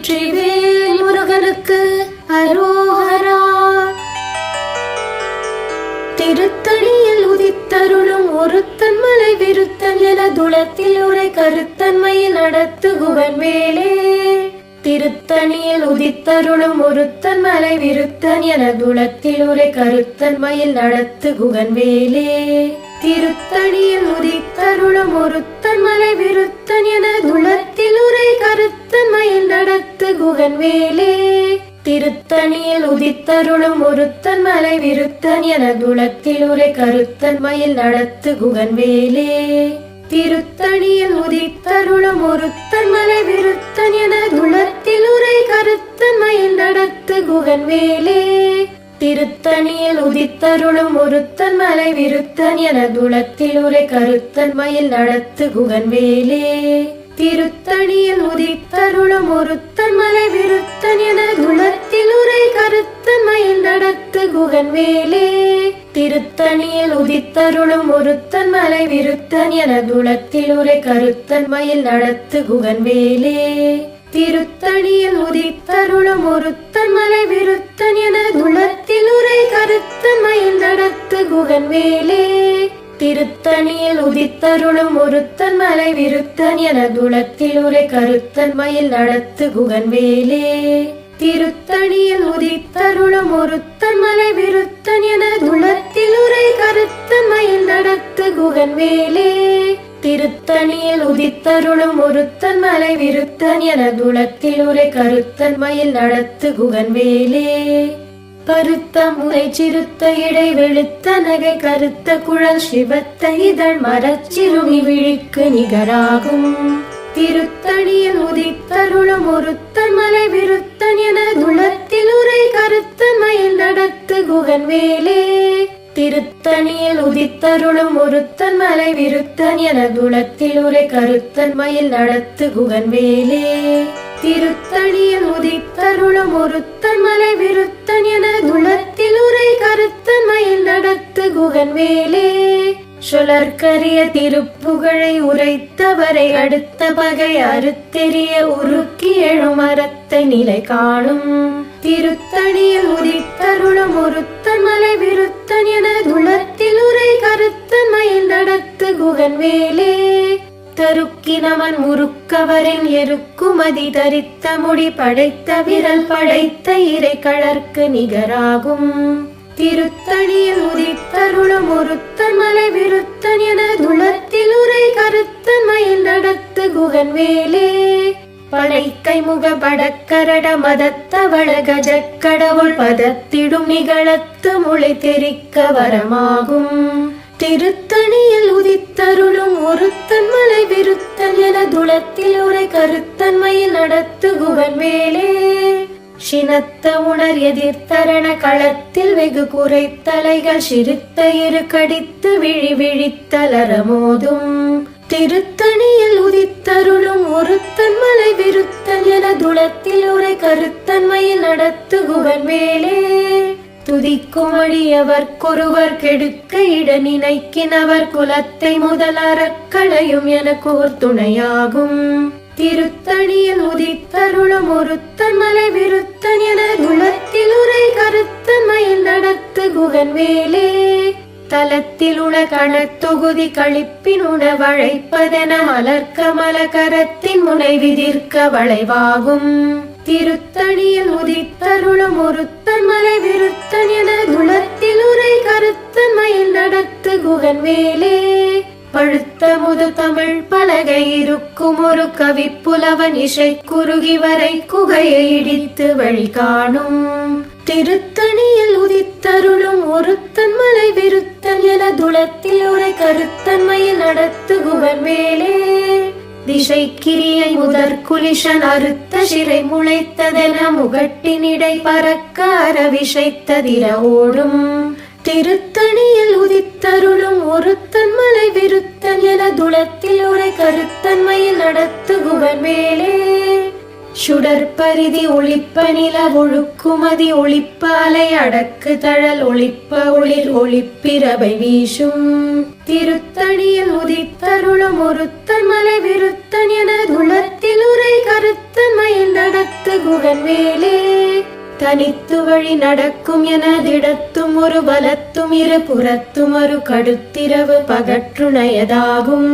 வெற்றிவேல் முருகனுக்கு அரோஹரா. திருத்தணியில் உதித்தருளும் ஒருத்தன் மலை விருத்தன் என துளத்தில் உரை கருத்தன்மையில் நடத்து குகன் வேலே. திருத்தணியில் உதித்தருளும் ஒருத்தன் மலை விருத்தன் என துளத்தில் உரை கருத்தன்மையில் நடத்து குகன் வேலே. திருத்தணியில் உதித்தருளும் ஒருத்தன் மலை விருத்தன் என துளத்தில் உரை கருத்தன்மையில் நடத்து குகன் வேலே. திருத்தணியில் உதித்தருளும் ஒருத்தன் மலை விருத்தன் என துளத்தில் உரை கருத்தன்மையில் நடத்து குகன் வேலே. திருத்தணியில் உதித்தருளும் ஒருத்தன் மலை விருத்தன் என துளத்தில் உரை கருத்தன்மையில் நடத்து குகன் வேலே. திருத்தணியில் உதித்தருளும் ஒருத்தன் மலை விருத்தன் என துளத்தில் உரை கருத்தன்மையில் நடத்து குகன் வேலே. திருத்தணியில் உதித்தருளும் ஒருத்தன் மலை விருத்தன் என துளத்தில் உரை கருத்தன்மையில் நடத்து குகன் வேலே. திருத்தணியில் உதித்தருளும் ஒருத்தன் மலை விருத்தன் என துளத்தில் உரை கருத்தன்மையில் நடத்து குகன் வேலே. திருத்தணியில் உதித்தருளும் ஒருத்தன் மலை விருத்தன் என துளத்தில் உரை கருத்தன்மையில் நடத்து குகன் வேலே. திருத்தணியில் உதித்தருளும் ஒருத்தன் மலை விருத்தன் என துளத்தில் உரை கருத்தன்மையில் நடத்து குகன் வேலே. திருத்தணியில் உதித்தருளும் ஒருத்தன் மலை விருத்தன் என துளத்தில் உரை கருத்தன்மையில் நடத்து குகன் வேலே. திருத்தணியில் உதித்தருளும் ஒருத்தன் மலை விருத்தன் என துளத்தில் உரை கருத்தன்மையில் நடத்து குகன் வேலே. பருத்த முறை சிறுத்த இடை வெளுத்த நகை கருத்த குழல் சிவத்த இதழ் மரச்சிறுமி விழிக்கு நிகராகும். திருத்தணியில் உதித்தருளும் ஒருத்தன் மலை விருத்தன் என துளத்தில் உரை கருத்தன்மையில் நடத்து குகன் வேலே. திருத்தணியில் உதித்தருளும் ஒருத்தன் மலை விருத்தன் என துளத்தில் உரை கருத்தன்மையில் நடத்து குகன் வேலே. திருத்தணியில் உதித்தருளும் ஒருத்தன் மலை விருத்தன் என துளத்தில் உரை கருத்தன்மையில் நடத்து குகன் வேலே. சுழற்கரிய திருப்புகழை உரைத்தவரை அடுத்த பகை அறுத்தெறிய உருக்கி எழும் அறத்தை நிலை காணும். திருத்தணியில் உதித்தருளும் ஒருத்தன் மலை விருத்தன் என துளத்தில் உரை கருத்தன்மையில் நடத்து குகன் வேலே. தருக்கினவன் முறுக்கவரின் எருக்குமதி தரித்த முடி படைத்த விரல் படைத்த இறை கழற்கு நிகராகும். திருத்தணியில் உதித்தருளும் ஒருத்தன் மலை விருத்தன் என துளத்தில் உரை கருத்தன்மையில் நடத்து குகன் வேலே. படைக்கை முக படக்கரட மதத்தவள கஜக்கடவுள் பதத்திடும் நிகழத்து முளை தெரிக்க வரமாகும். திருத்தணியில் உதித்தருளும் ஒருத்தன் மலை விருத்தன் என துளத்தில் உரை கருத்தன்மையில் நடத்து குகன் வேலே. சினத்த உணர் எதிர்த்தரண களத்தில் வெகு குறைத்தலைகள் சிறுத்த இரு கடித்து விழி விழித்தலரமோதும். திருத்தணியில் உதித்தருளும் ஒருத்தன் மலை விருத்தன் என துளத்தில் உரை கருத்தன்மையில் நடத்து குகன் வேலே. துதிக்கும் அடியவர்க்கொருவர் கெடுக்க இட நினைக்கினவர் குலத்தை முதல் அறக்களையும் என கோர் துணையாகும். திருத்தணியில் உதித்தருளும் ஒருத்தன் மலை விருத்தன் என துளத்தில் உரை கருத்தன்மையில் நடத்து குகன் வேலே. தலத்தில் உள கணத்தொகுதி கழிப்பின் உணவழைப்பதென மலர்க்க மலகரத்தின் முனை விதிர்க்க வளைவாகும். திருத்தணியில் உதித்தருளும் ஒருத்தன் மலை விருத்தன் என துளத்தில் உரை கருத்தன்மையில் நடத்து குகன் வேலே. பழுத்த முது தமிழ் பலகை இருக்கும் ஒரு கவி புலவன் இசை குறுகி வரை குகையை இடித்து வழி காணும். திருத்தணியில் உதித்தருளும் ஒருத்தன் மலை விருத்தன் என துளத்தில் உரை கருத்தன்மையில் நடத்து குகன் வேலே. திசை கிரியை முதற் குலிஷன் அறுத்த சிறை முளைத்ததென முகட்டினிடை பறக்க அரவிசைத்ததிர ஓடும். திருத்தணியில் உதித்தருளும் ஒருத்தன் மலை விருத்தன் என துளத்தில் உரை கருத்தன்மையில் நடத்து குகன் வேலே. சுடற்பரிதி ஒளிப்ப நில ஒழுக்குமதி ஒளிப்ப அலை அடக்கு தழல் ஒளிப்ப ஒளிர் ஒளிப்பிரபை வீசும். திருத்தணியில் உதித்தருளும் ஒருத்தன் மலை விருத்தன் என துளத்தில் உரை கருத்தன்மையில் நடத்து நடத்து குகன் வேலே. தனித்து வழி நடக்கும் எனதிடத்தும் ஒரு பலத்தும் இரு புறத்தும் ஒரு கடுத்திரவு பகற்றுணையதாகும்.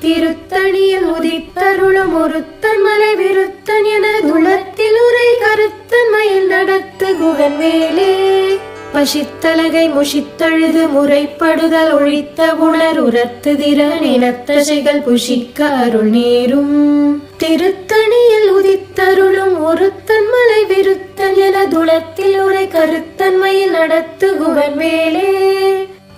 திருத்தணியில் உதித்தருளும் ஒருத்தன் மலை விருத்தன் என துளத்தில் உரை கருத்தன் மயில் நடத்து குகன் வேலே. பசித்தலகை முஷித்தழுது முறைப்படுதல் ஒழித்த உணர் உரத்து திறன் இனத்தசைகள் புஷிக்க அருள் நேரும். திருத்தணியில் உதித்தருளும் ஒருத்தன் மலை விருத்தன் என துளத்தில் உரை கருத்தன்மையில் நடத்து குகன் வேலே.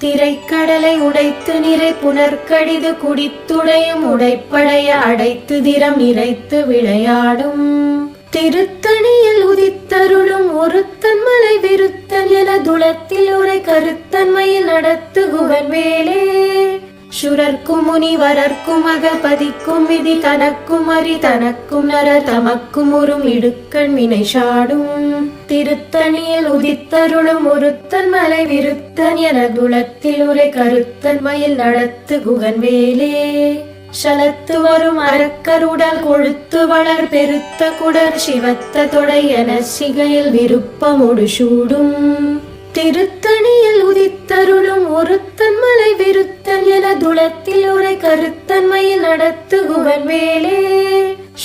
திரைக்கடலை உடைத்து நிறை புனர்கடிது குடித்துடையும் உடைப்படைய அடைத்து திறம் நிறைத்து விளையாடும். திருத்தணியில் உதித்தருளும் ஒருத்தன் மலை விருத்தன் என துளத்தில் உரை கருத்தன்மையில் நடத்து குகன் வேலே. சுரர்க்கும் முனிவரர்க்கும் அகபதிக்கும் விதி தனக்கும் அரி தனக்கும் நர தமக்கும் உறும் இடுக்கண் வினை சாடும். திருத்தணியில் உதித்தருளும் ஒருத்தன் மலை விருத்தன் என துளத்தில் உரை கருத்தன்மையில் நடத்து குகன் வேலே. சலத்து வரும் அரக்கருடல் கொழுத்து வளர் பெருத்த குடர் சிவத்த தொடை என சிகையில் விருப்பமொடு சூடும். திருத்தணியில் உதித்தருளும் ஒருத்தன் மலை விருத்தன் என துளத்தில் உரை கருத்தன்மையில் நடத்து குகன் வேலே.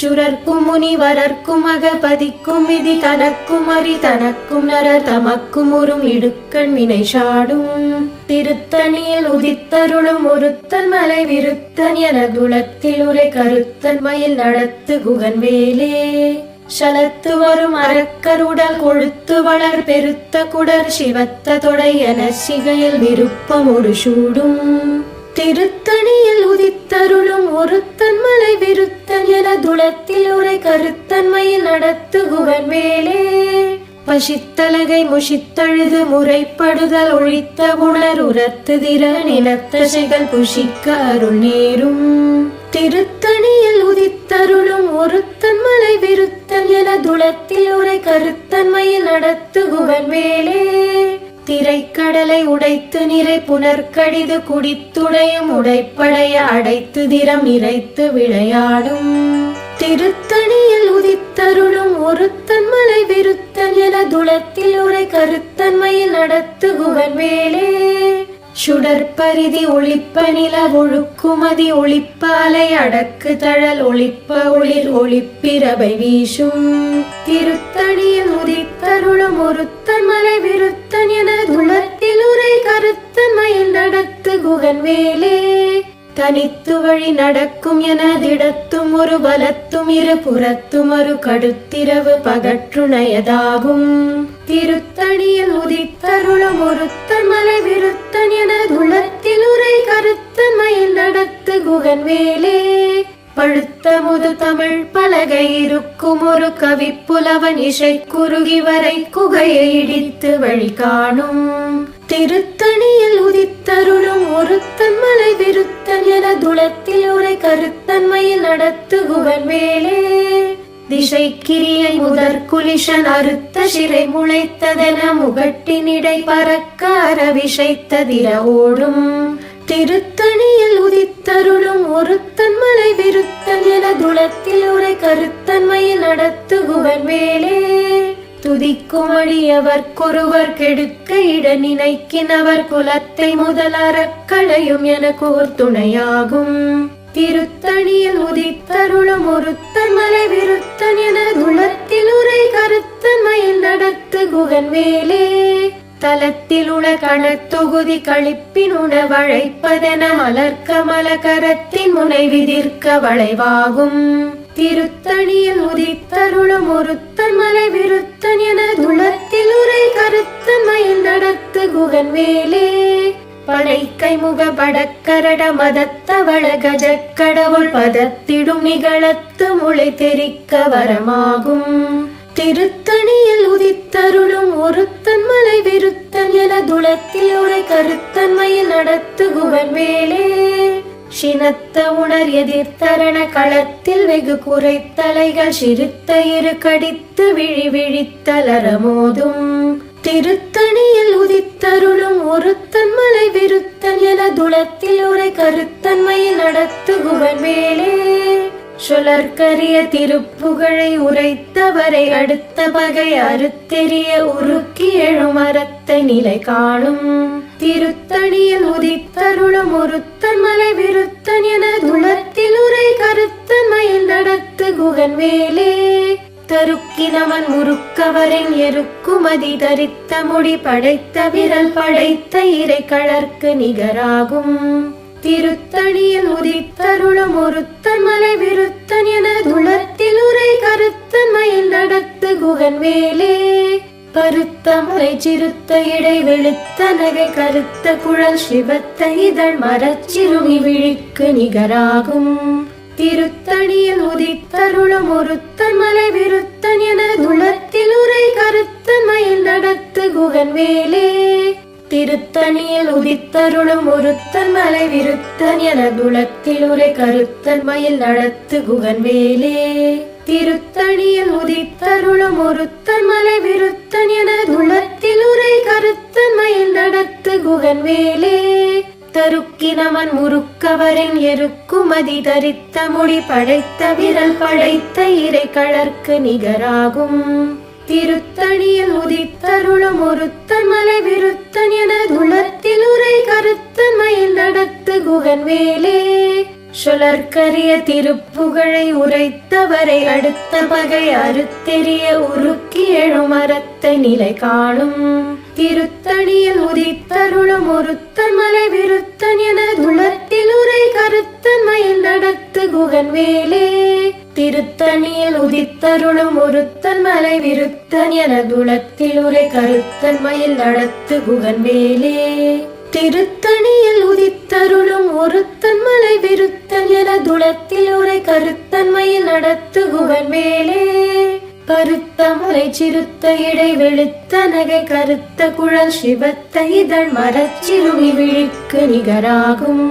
சுரர்க்கும் முனிவரர்க்கும் அகபதிக்கும் விதி தனக்கும் அரி தனக்கும் நர தமக்கும் உறும் இடுக்கண் வினை சாடும். திருத்தணியில் உதித்தருளும் ஒருத்தன் மலை விருத்தன் என துளத்தில் உரை கருத்தன்மையில் நடத்து குகன் வேலே. சலத்து வரும் அரக்கருடல் கொழுத்து வளர் பெருத்த குடர் சிவத்த தொடை என சிகையில் விருப்பமொடு சூடும். திருத்தணியில் உதித்தருளும் ஒருத்தன் மலை விருத்தன் என துளத்தில் உரை கருத்தன்மையில் நடத்து குகன் வேலே. பசித்தலகை முஷித்தழுது முறைப்படுதல் ஒழித்த உணர் உரத்து திறன் இனத்தசைகள் புஷிக்க அருள் நேரும். திருத்தணியில் உதித்தருளும் ஒருத்தன் மலை விருத்தன் என துளத்தில் உரை கருத்தன்மையில் நடத்து குகன் வேலே. திரைக்கடலை உடைத்து நிறை புனர்கடிது குடித்துடையும் உடைப்படைய அடைத்து திறம் நிறைத்து விளையாடும். திருத்தணியில் உதித்தருளும் ஒருத்தன் மலை விருத்தன் என துளத்தில் உரை கருத்தன்மையில் நடத்து குகன் வேலே. சுடற்பரிதி ஒளிப்ப நில ஒழுக்குமதி ஒளிப்ப அலை அடக்கு தழல் ஒளிப்ப ஒளிர் ஒளிப்பிரபை வீசும். திருத்தணியில் உதித்தருளும் ஒருத்தன் மலை விருத்தன் என துளத்தில் உரை கருத்தன்மையில் நடத்து குகன் வேலே. தனித்து வழி நடக்கும் எனதிடத்தும் ஒரு பலத்தும் இரு புறத்தும் ஒரு கடுத்திரவு பகற்றுணையதாகும். திருத்தணியில் உதித்தருளும் ஒருத்தன் மலை விருத்தன் என துளத்தில் உரை கருத்தன்மையில் நடத்து குகன் வேலே. பழுத்த முது தமிழ் பலகை இருக்கும் ஒரு கவி புலவன் இசை குறுகி வரை குகையை இடித்து வழி காணும். திருத்தணியில் உதித்தருளும் ஒருத்தன் மலை விருத்தன் என துளத்தில் உரை கருத்தன்மையில் நடத்து குகன் வேலே. திசை கிரியை முதற் குலிஷன் அறுத்த சிறை முளைத்ததென முகட்டினிடை பறக்க அரவிசைத்ததிர ஓடும். திருத்தணியில் உதித்தருளும் ஒருத்தன் மலை விருத்தன் என துளத்தில் உரை கருத்தன்மையில் நடத்து குகன் வேலே. துதிக்கும் அடியவர்க்கொருவர் கெடுக்க இட நினைக்கினவர் குலத்தை முதல் அறக்களையும் என கோர் துணையாகும். திருத்தணியில் உதித்தருளும் ஒருத்தன் மலை விருத்தன் என துளத்தில் உரை கருத்தன்மையில் நடத்து குகன் வேலே. தலத்தில் உள கணத்தொகுதி கழிப்பின் உணவழைப்பதென மலர்க்க மலகரத்தின் முனை விதிர்க்க வளைவாகும். திருத்தணியில் உதித்தருளும் ஒருத்தன் மலை விருத்தன் என துளத்தில் உரை கருத்தன்மையில் நடத்து குகன் வேலே. படைக்கை முக படக்கரட மதத்தவள கஜக்கடவுள் பதத்திடும் நிகழத்து முளை தெரிக்க வரமாகும். திருத்தணியில் உதித்தருளும் ஒருத்தன் மலை விருத்தன் என துளத்தில் உரை கருத்தன்மையில் நடத்து குகன் வேலே. சினத்த உணர் எதிர்த்தரண களத்தில் வெகு குறைத்தலைகள் சிறுத்த இரு கடித்து விழி விழித்தலரமோதும். திருத்தணியில் உதித்தருளும் ஒருத்தன் மலை விருத்தன் என துளத்தில் உரை கருத்தன்மையில் நடத்து குகன் வேலே. சுழற்கரிய திருப்புகழை உரைத்தவரை அடுத்த பகை அறுத்தெறிய உருக்கி எழும் அறத்தை நிலை காணும் திருத்தணியில் உதித்தருளும் ஒருத்தன் மலை விருத்தன் என துளத்தில் உரை கருத்தன் மயில் நடத்து குகன் வேலே தருக்கினவன் முறுக்கவரின் எருக்குமதி தரித்த முடி படைத்த விரல் படைத்த இறை கழற்கு நிகராகும் திருத்தணியில் உதித்தருளும் ஒருத்தன் மலை விருத்தன் என துளத்தில் உரை கருத்தன் மயில் நடத்து குகன் வேலே பருத்த மலை சிறுத்த இடை வெளுத்த நகை கருத்த குழல் சிவத்த இதழ் மரச்சிறுமி விழிக்கு நிகராகும் திருத்தணியில் உதித்தருளும் ஒருத்தன் மலை விருத்தன் என துளத்தில் உரை கருத்தன் மயில் நடத்து குகன் வேலே திருத்தணியில் உதித்தருளும் ஒருத்தன் மலை விருத்தன் என துளத்தில் உரை கருத்தன் மயில் நடத்து குகன் வேலே திருத்தணியில் உதித்தருளும் ஒருத்தன் மலை விருத்தன் என துளத்தில் உரை கருத்தன் மயில் நடத்து குகன் வேலே தருக்கினவன் முறுக்கவரின் எருக்குமதி தரித்த முடி படைத்த விரல் படைத்த இறை கழற்கு நிகராகும் திருத்தணியில் உதித்தருளும் ஒருத்தன் மலை விருத்தன் என துளத்தில் உரை கருத்தன் மயில் நடத்து குகன் வேலே சுழற்கரிய திருப்புகழை உரைத்தவரை அடுத்த பகை அறுத்தெறிய உருக்கி எழும் அறத்தை நிலை காணும் திருத்தணியில் உதித்தருளும் ஒருத்தன் மலை விருத்தன் என துளத்தில் உரை கருத்தன் மயில் நடத்து குகன் வேலே திருத்தணியில் உதித்தருளும் ஒருத்தன் மலை விருத்தன் என துளத்தில் உரை கருத்தன் மயில் நடத்து குகன் வேலே திருத்தணியில் உதித்தருளும் ஒருத்தன் மலை விருத்தன் என துளத்தில் உரை கருத்தன் மயில் நடத்து குகன் வேலே பருத்த மலை சிறுத்த இடை வெளுத்த நகை கருத்த குழல் சிவத்த இதழ் மரச்சிறுமி விழிக்கு நிகராகும்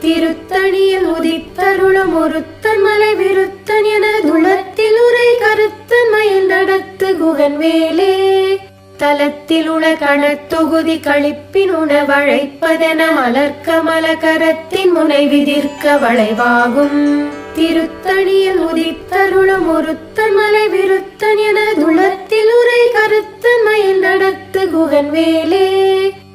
திருத்தணியில் உதித்தருளும் ஒருத்தன் மலை விருத்தன் என துளத்தில் உரை கருத்தன் மயில் நடத்து குகன் வேலே தலத்தில் உள கணத்தொகுதி கழிப்பின் உணவழைப்பதென மலர்க்க மலகரத்தின் முனை விதிர்க்க வளைவாகும் திருத்தணியில் உதித்தருளும் ஒருத்தன் மலை விருத்தன் என துளத்தில் உரை கருத்தன் மயில் நடத்து குகன் வேலே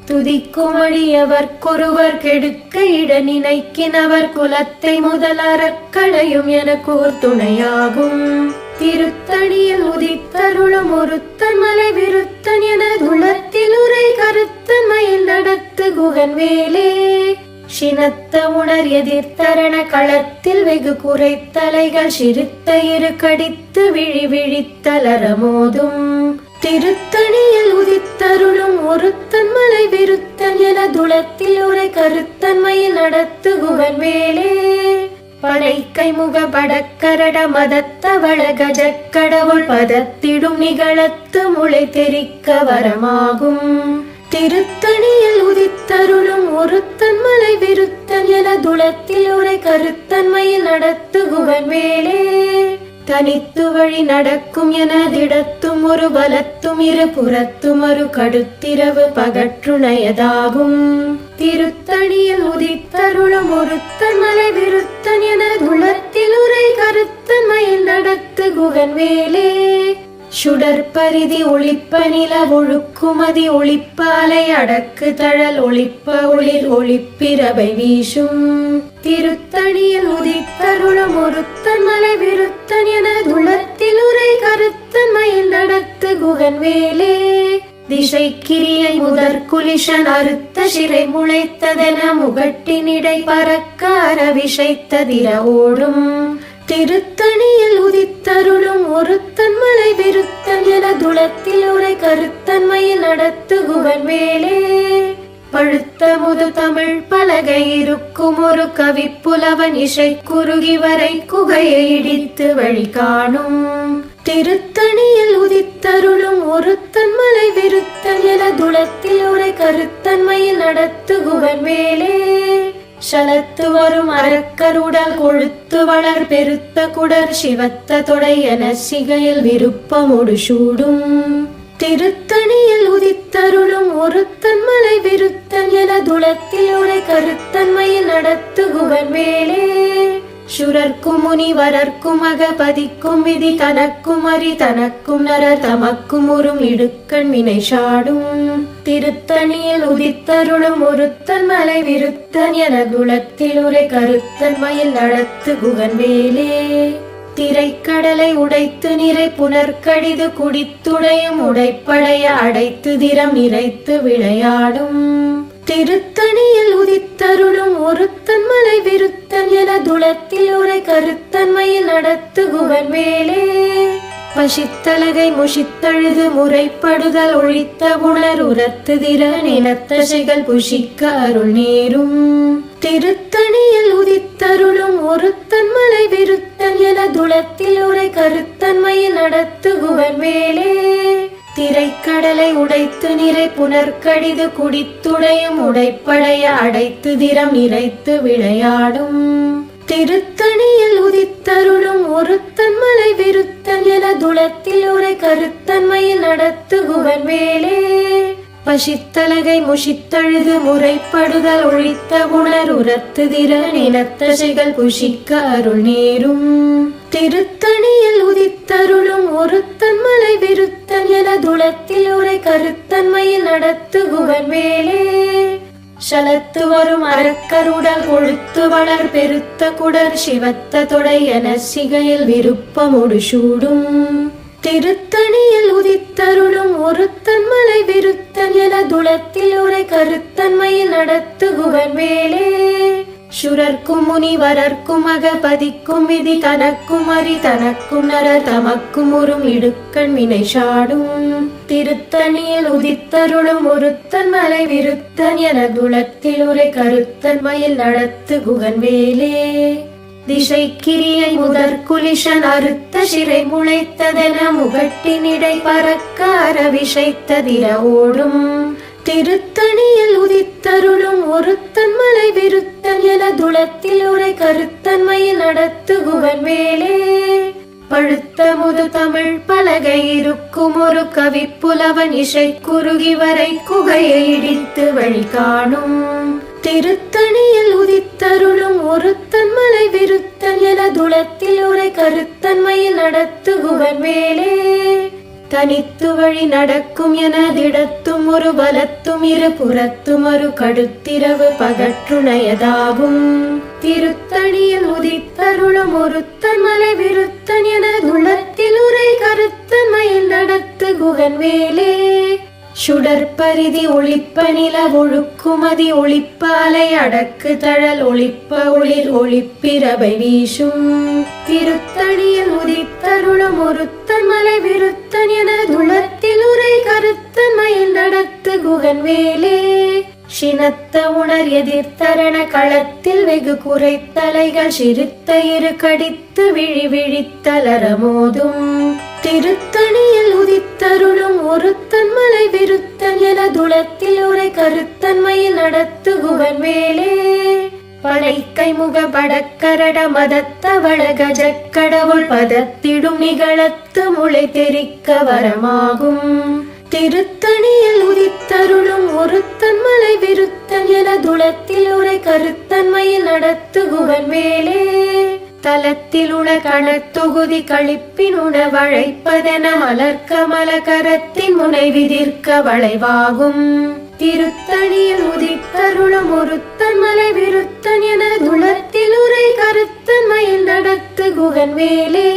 துதிக்கும் அடியவர்க்கொருவர் கெடுக்க இட நினைக்கினவர் குலத்தை முதல் அறக்களையும் என கூர் துணையாகும் திருத்தணியில் உதித்தருளும் ஒருத்தன் மலை விருத்தன் என துளத்தில் உரை கருத்தன் மயில் நடத்து குகன் வேலே சினத்த உணர் எதிர்த்தரண களத்தில் வெகு குறைத்தலைகள் சிறுத்த இரு கடித்து விழி விழித்தலர மோதும் திருத்தணியில் உதித்தருளும் ஒருத்தன் மலை விருத்தன் என துளத்தில் உரை கருத்தன் மயில் நடத்து குகன் வேலே படைக்கை முக படக்கரட மதத்தவள கஜக்கடவுள் பதத்திடும் நிகழத்து முளை தெரிக்க வரமாகும் திருத்தணியில் உதித்தருளும் ஒருத்தன் மலை விருத்தன் என துளத்தில் உரை கருத்தன் மயில் நடத்து குகன் வேலே தனித்து வழி நடக்கும் என திடத்தும் ஒரு பலத்தும் இரு புறத்தும் ஒரு கடுத்திரவு பகற்றுணையதாகும் திருத்தணியில் உதித்தருளும் ஒருத்தன் மலை விருத்தன் என துளத்தில் உரை கருத்தன் மயில் நடத்து குகன் வேலே சுடற்பரிதி ஒளிப்ப நில ஒழுக்குமதி ஒளிப்ப அலை அடக்கு தழல் ஒளிப்ப ஒளிர் ஒளிப்பிரபை வீசும் திருத்தணியில் உதித்தருளும் ஒருத்தன் மலை விருத்தன் என துளத்தில் உரை கருத்தன் மயில் நடத்து குகன் வேலே திசை கிரியை முதற் குலிஷன் அறுத்த சிறை முளைத்ததென முகட்டினிடை பறக்க அரவிசைத்ததிர ஓடும் திருத்தணியில் உதித்தருளும் ஒருத்தன் மலை விருத்தன் என துளத்தில் உரை கருத்தன் மயில் நடத்து குகன் வேலே பழுத்த முது தமிழ் பலகை இருக்கும் ஒரு கவிப்புலவன் இசை குறுகி வரை குகையை இடித்து வழி காணும் திருத்தணியில் உதித்தருளும் ஒருத்தன் மலை விருத்தன் என துளத்தில் உரை கருத்தன் மயில் நடத்து குகன் வேலே சலத்து வரும் அரக்கருடல் கொழுத்து வளர் பெருத்த குடர் சிவத்த தொடை என சிகையில் விருப்பமோடு சூடும் திருத்தணியில் உதித்தருளும் ஒருத்தன் மலை விருத்தன் என துளத்தில் உரை கருத்தன் மயில் நடத்து குகன் வேலே சுரர்க்கும் முனிவரர்க்கும் அகபதிக்கும் விதி தனக்கும் அறி தனக்கும் நரர் தமக்கும் உறும் இடுக்கண் வினை சாடும் திருத்தணியில் உதித்தருளும் ஒருத்தன் மலை விருத்தன் என குலத்தில் உரை கருத்தன் மயில் நடத்து குகன் வேலே திரைக்கடலை உடைத்து நிறை புனர்கடிது குடித்துடையும் உடைப்படைய அடைத்து திறம் நிறைத்து விளையாடும் திருத்தணியில் உதித்தருளும் ஒருத்தன் மலை விருத்தன் என துளத்தில் உரை கருத்தன் மயில் நடத்து குகன் வேலே பசித்தலகை முஷித்தழுது முறைப்படுதல் ஒழித்த உணர் உரத்து திறன் இனத்தசைகள் புஷிக்க அருள் நேரும் திருத்தணியில் உதித்தருளும் ஒருத்தன் மலை விருத்தன் என துளத்தில் உரை கருத்தன் மயில் நடத்து குகன் வேலே திரைக்கடலை உடைத்து நிறை புனர்கடிது குடித்துடையும் உடைப்படைய அடைத்து திறம் நிறைத்து விளையாடும் திருத்தணியில் உதித்தருளும் ஒருத்தன் மலை விருத்தன் என துளத்தில் உரை கருத்தன் மயில் நடத்து குகன் வேலே பசித்தலகை முஷித்தழுது முறைப்படுதல் ஒழித்த உணர் உரத்து திறன் இனத்தசைகள் புஷிக்க அருள் நேரும் திருத்தணியில் உதித்தருளும் ஒருத்தன் மலை விருத்தன் என துளத்தில் உரை கருத்தன் மயில் நடத்து குகன் வேலே சலத்து வரும் அரக்கருடல் கொழுத்து வளர் பெருத்த குடர் சிவத்த தொடை என சிகையில் விருப்பமுடு சூடும் திருத்தணியில் உதித்தருளும் ஒருத்தன் மலை விருத்தன் என துளத்தில் உரை கருத்தன் மயில் நடத்து குகன் வேலே சுரர்க்கும் முனிவரர்க்கும் அகபதிக்கும் விதி தனக்கும் அறி தனக்கும் நரர் தமக்கும் உறும் இடுக்கண் வினை சாடும் திருத்தணியில் உதித்தருளும் ஒருத்தன் மலை விருத்தன் என குலத்தில் உரை கருத்தன் மயில் நடத்து குகன் வேலே திசைக்கிரியை முதற் குலிஷன் அறுத்த சிறை முளைத்ததென முகட்டினிடை பறக்க அரவிசைத்ததிர ஓடும் திருத்தணியில் உதித்தருளும் ஒருத்தன் மலை விருத்தன் என துளத்தில் உரை கருத்தன் மயில் நடத்து குகன் வேலே பழுத்த முது தமிழ் பலகை இருக்கும் ஒரு கவி புலவன் இசை குறுகி வரை குகையை இடித்து வழி காணும் திருத்தணியில் உதித்தருளும் ஒருத்தன் மலை விருத்தன் என துளத்தில் உரை கருத்தன் மயில் நடத்து குகன் வேலே தனித்து வழி நடக்கும் என திடத்தும் ஒரு பலத்தும் இரு புறத்தும் ஒரு கடுத்திரவு பகற்றுணையதாகும் திருத்தணியில் உதித்தருளும் ஒருத்தன் மலை விருத்தன் என துளத்தில் உரை கருத்தன் மயில் நடத்து குகன் வேலே சுடற்பரிதி ஒளிப்ப நில ஒழுக்குமதி ஒளிப்ப அலை அடக்கு தழல் ஒளிப்ப ஒளிர் ஒளிப்பிரபை வீசும் திருத்தணியில் உதித்தருளும் ஒருத்தன் மலை விருத்தன் என துளத்தில் உரை கருத்தன் மயில் நடத்து குகன் வேலே சினத்த உணர் எதிர்த்தரண களத்தில் வெகு குறைத்தலைகள் சிறுத்த இரு கடித்து விழி விழித்தலர மோதும் திருத்தணியில் உதித்தருளும் ஒருத்தன் மலை விருத்தன் என துளத்தில் உரை கருத்தன் மயில் நடத்து குகன் வேலே படைக்கை முக படக்கரட மதத்தவள கஜக்கடவுள் பதத்திடும் நிகழத்து முளை தெரிக்க வரமாகும் திருத்தணியில் உதித்தருளும் ஒருத்தன் மலை விருத்தன் என துளத்தில் உரை கருத்தன் மயில் நடத்து குகன் வேலே தலத்தில் உண கணத்தொகுதி கழிப்பின் உணவழைப்பதென மலர்க்க மலகரத்தின் முனை விதிர்க்க வளைவாகும் திருத்தணியில் உதித்தருளும் ஒருத்தன் மலை விருத்தன் என துளத்தில் உரை கருத்தன் மயில் நடத்து குகன் வேலே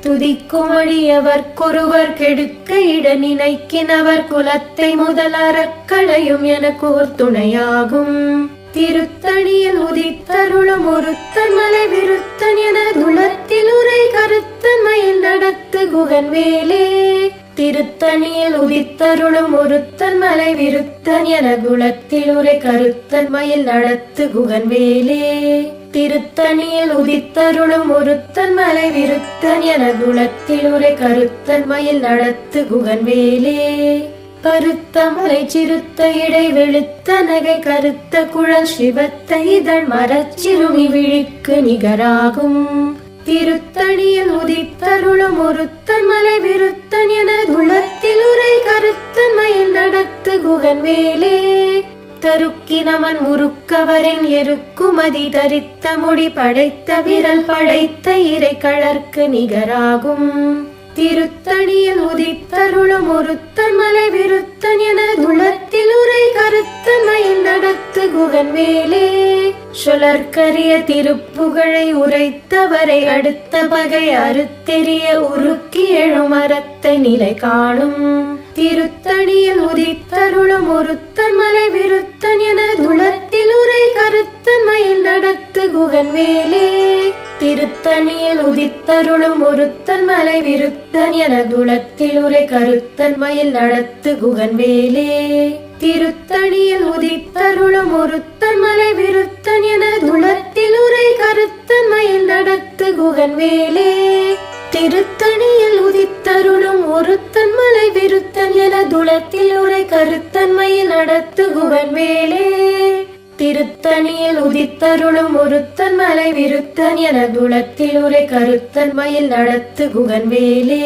துதிக்கும் அடியவர்க்கொருவர் கெடுக்க இட நினைக்கினவர் குலத்தை முதல் அறக்களையும் என கோர் துணையாகும் திருத்தணியில் உதித்தருளும் ஒருத்தன் மலை விருத்தன் என துளத்தில் உரை கருத்தன் மயில் நடத்து குகன் வேலே திருத்தணியில் உதித்தருளும் ஒருத்தன் மலை விருத்தன் என குலத்தில் உரை கருத்தன் மயில் நடத்து குகன் வேலே திருத்தணியில் உதித்தருளும் ஒருத்தன் மலை விருத்தன் என குலத்தில் உரை கருத்தன் மயில் நடத்து குகன் வேலே பருத்த மலை சிறுத்த இடை வெளுத்த நகை கருத்த குழல் சிவத்த இதழ் மரச்சிறுமி விழிக்கு நிகராகும் திருத்தணியில் உதித்தருளும் ஒருத்தன் மலை விருத்தன் என துளத்தில் உரை கருத்தன் மயில் நடத்து குகன் வேலே தருக்கினமன் முறுக்கவரின் எருக்குமதி தரித்த முடி படைத்த விரல் படைத்த இறை கழற்கு நிகராகும் திருத்தணியில் உதித்தருளும் ஒருத்தன் மலை விருத்தன் என துளத்தில் உரை கருத்தன் மயில் நடத்து குகன் வேலே சொலற்கரிய திருப்புகழை உரைத்தவரை அடுத்த பகை அறுத்தெறிய உருக்கி எழும் அறத்தை நிலை காணும் திருத்தணியில் உதித்தருளும் ஒருத்தன் மலை விருத்தன் என துளத்தில் உரை கருத்தன் மயில் நடத்து குகன் வேலே திருத்தணியில் உதித்தருளும் ஒருத்தன் மலை விருத்தன் என துளத்தில் உரை கருத்தன் மயில் நடத்து குகன் வேலே திருத்தணியில் உதித்தருளும் ஒருத்தன் மலை விருத்தன் என துளத்தில் உரை கருத்தன் மயில் நடத்து குகன் வேலே திருத்தணியில் உதித்தருளும் ஒருத்தன் மலை விருத்தன் என துளத்தில் உரை கருத்தன் மயில் நடத்து குகன் வேலே திருத்தணியில் உதித்தருளும் ஒருத்தன் மலை விருத்தன் என துளத்தில் உரை கருத்தன் மயில் நடத்து குகன் வேலே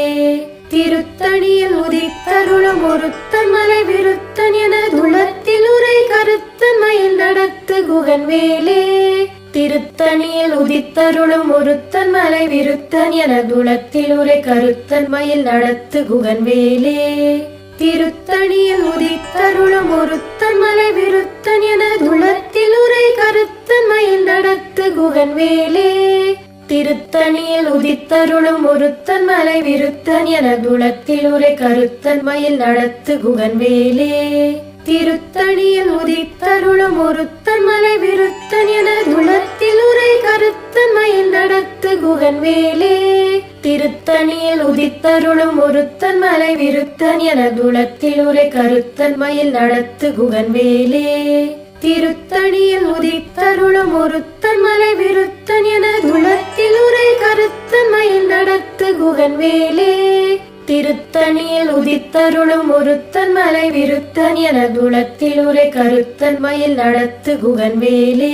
திருத்தணியில் உதித்தருளும் ஒருத்தன் மலை விருத்தன் என துளத்தில் உரை கருத்தன் மயில் நடத்து குகன் வேலே திருத்தணியில் உதித்தருளும் ஒருத்தன் மலை விருத்தன் என துளத்தில் உரை கருத்தன் மயில் நடத்து குகன் வேலே திருத்தணியில் உதித்தருளும் ஒருத்தன் மலை விருத்தன் என துளத்தில் உரை கருத்தன் மயில் நடத்து குகன் வேலே திருத்தணியில் உதித்தருளும் ஒருத்தன் மலை விருத்தன் என துளத்தில் உரை கருத்தன் மயில் நடத்து குகன் வேலே திருத்தணியில் உதித்தருளும் ஒருத்தன் மலை விருத்தன் என துளத்தில் உரை கருத்தன் மயில் நடத்து குகன் வேலே திருத்தணியில் உதித்தருளும் ஒருத்தன் மலை விருத்தன் என துளத்தில் உரை கருத்தன் மயில் நடத்து குகன் வேலே திருத்தணியில் உதித்தருளும் ஒருத்தன் மலை விருத்தன் என துளத்தில் உரை கருத்தன் மயில் நடத்து குகன் வேலே திருத்தணியில் உதித்தருளும் ஒருத்தன் மலை விருத்தன் என துளத்தில் உரை கருத்தன் மயில் நடத்து குகன் வேலே